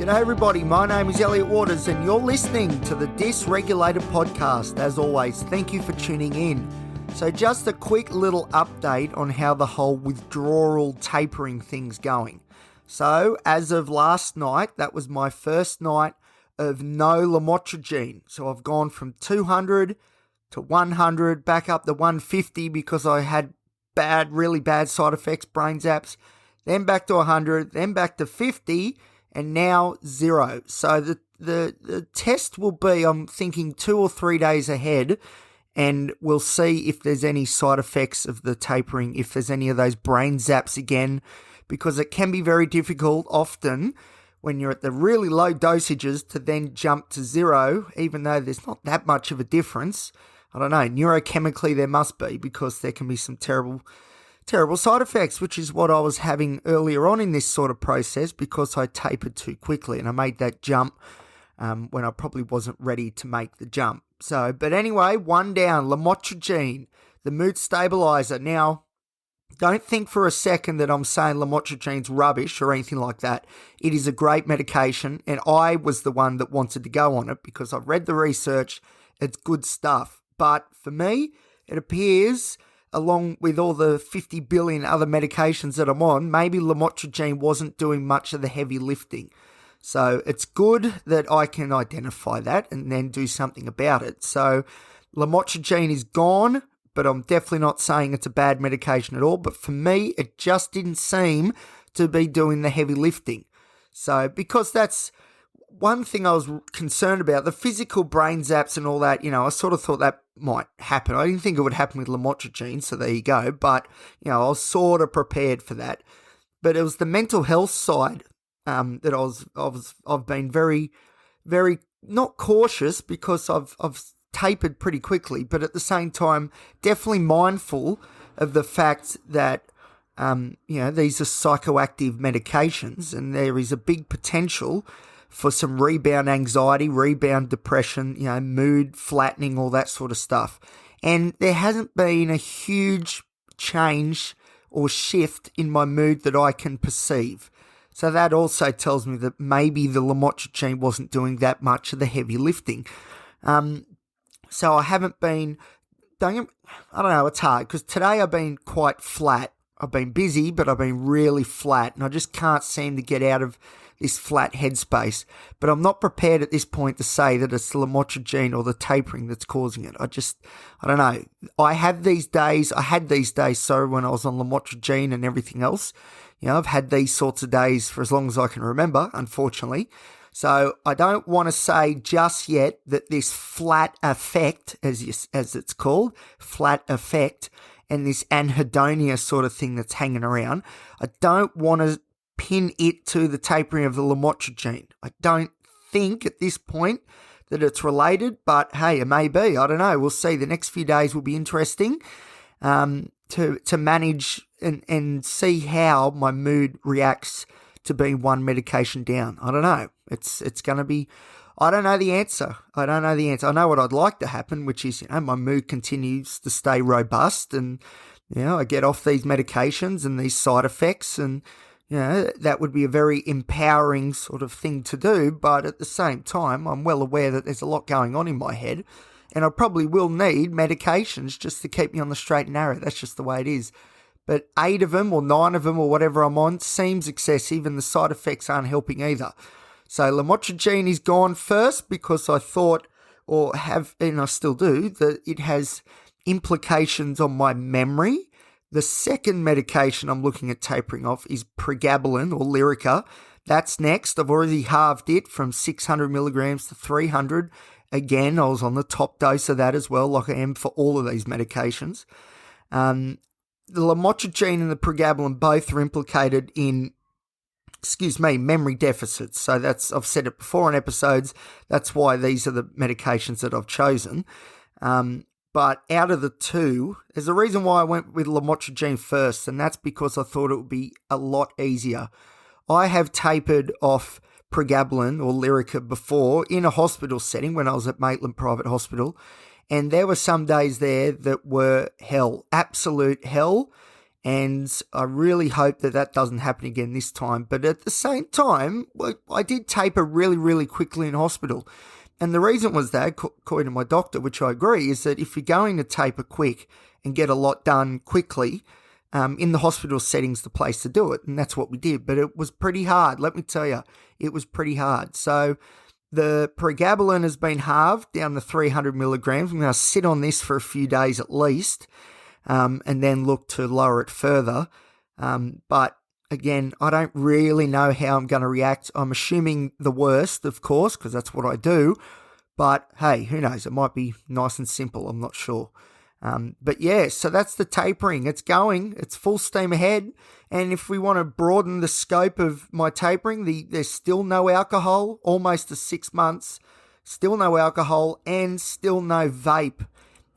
G'day everybody, my name is Elliot Waters and you're listening to the Dysregulated podcast. As always, thank you for tuning in. So just a quick little update on how the whole withdrawal tapering thing's going. So as of last night, that was my first night of no lamotrigine. So I've gone from 200 to 100, back up to 150 because I had really bad side effects, brain zaps, then back to 100, then back to 50, and now 0. So the test will be, I'm thinking, 2 or 3 days ahead, and we'll see if there's any side effects of the tapering, if there's any of those brain zaps again, because it can be very difficult often when you're at the really low dosages to then jump to 0, even though there's not that much of a difference. I don't know, neurochemically there must be, because there can be some terrible side effects, which is what I was having earlier on in this sort of process because I tapered too quickly and I made that jump when I probably wasn't ready to make the jump. So, but anyway, one down, lamotrigine, the mood stabilizer. Now, don't think for a second that I'm saying lamotrigine's rubbish or anything like that. It is a great medication, and I was the one that wanted to go on it because I've read the research. It's good stuff. But for me, it appears, along with all the 50 billion other medications that I'm on, maybe lamotrigine wasn't doing much of the heavy lifting. So it's good that I can identify that and then do something about it. So lamotrigine is gone, but I'm definitely not saying it's a bad medication at all. But for me, it just didn't seem to be doing the heavy lifting. So because that's one thing I was concerned about, the physical brain zaps and all that, I sort of thought that might happen. I didn't think it would happen with lamotrigine, so there you go. But, I was sort of prepared for that. But it was the mental health side that I've been very, very not cautious because I've tapered pretty quickly, but at the same time, definitely mindful of the fact that, these are psychoactive medications and there is a big potential for some rebound anxiety, rebound depression, mood flattening, all that sort of stuff. And there hasn't been a huge change or shift in my mood that I can perceive. So that also tells me that maybe the lamotrigine wasn't doing that much of the heavy lifting. So I haven't been, I don't know, it's hard because today I've been quite flat. I've been busy, but I've been really flat and I just can't seem to get out of this flat headspace. But I'm not prepared at this point to say that it's the lamotrigine or the tapering that's causing it. I don't know. I had these days, when I was on lamotrigine and everything else. I've had these sorts of days for as long as I can remember, unfortunately. So I don't want to say just yet that this flat effect, as it's called, flat effect, and this anhedonia sort of thing that's hanging around, I don't want to pin it to the tapering of the lamotrigine. I don't think at this point that it's related, but hey, it may be. I don't know. We'll see. The next few days will be interesting to manage and see how my mood reacts to being one medication down. I don't know. It's going to be, I don't know the answer. I know what I'd like to happen, which is, my mood continues to stay robust and, I get off these medications and these side effects and, that would be a very empowering sort of thing to do. But at the same time, I'm well aware that there's a lot going on in my head and I probably will need medications just to keep me on the straight and narrow. That's just the way it is. But 8 of them or 9 of them or whatever I'm on seems excessive and the side effects aren't helping either. So lamotrigine is gone first because I thought, and I still do, that it has implications on my memory. The second medication I'm looking at tapering off is pregabalin or Lyrica. That's next. I've already halved it from 600 milligrams to 300. Again, I was on the top dose of that as well, like I am for all of these medications. The lamotrigine and the pregabalin both are implicated in, memory deficits. So I've said it before in episodes, that's why these are the medications that I've chosen. But out of the two, there's a reason why I went with lamotrigine first, and that's because I thought it would be a lot easier. I have tapered off pregabalin or Lyrica before in a hospital setting when I was at Maitland Private Hospital, and there were some days there that were hell, absolute hell, And I really hope that that doesn't happen again this time. But at the same time, I did taper really, really quickly in hospital. And the reason was that, according to my doctor, which I agree, is that if you're going to taper quick and get a lot done quickly, in the hospital setting's the place to do it. And that's what we did. But it was pretty hard. Let me tell you, it was pretty hard. So the pregabalin has been halved down to 300 milligrams. I'm going to sit on this for a few days at least. And then look to lower it further. But again, I don't really know how I'm going to react. I'm assuming the worst, of course, because that's what I do. But hey, who knows? It might be nice and simple. I'm not sure. But yeah, so that's the tapering. It's going. It's full steam ahead. And if we want to broaden the scope of my tapering, there's still no alcohol, almost to 6 months, still no alcohol, and still no vape.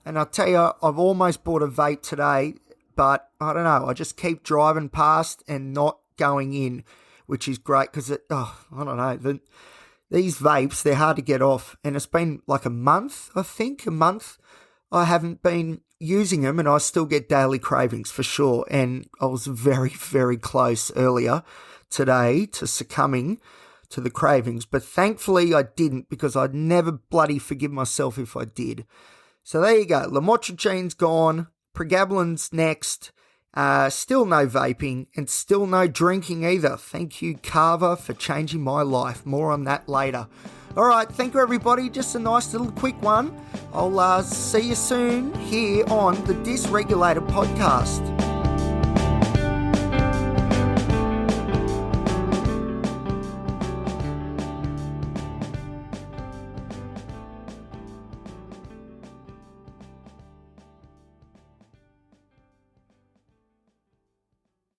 And I'll tell you, I've almost bought a vape today, but I don't know. I just keep driving past and not going in, which is great because I don't know. These vapes, they're hard to get off. And it's been like a month, I think, I haven't been using them, and I still get daily cravings for sure. And I was very, very close earlier today to succumbing to the cravings. But thankfully I didn't, because I'd never bloody forgive myself if I did. So there you go. Lamotrigine's gone. Pregabalin's next. Still no vaping and still no drinking either. Thank you, Carver, for changing my life. More on that later. All right. Thank you, everybody. Just a nice little quick one. I'll see you soon here on the Dysregulated podcast.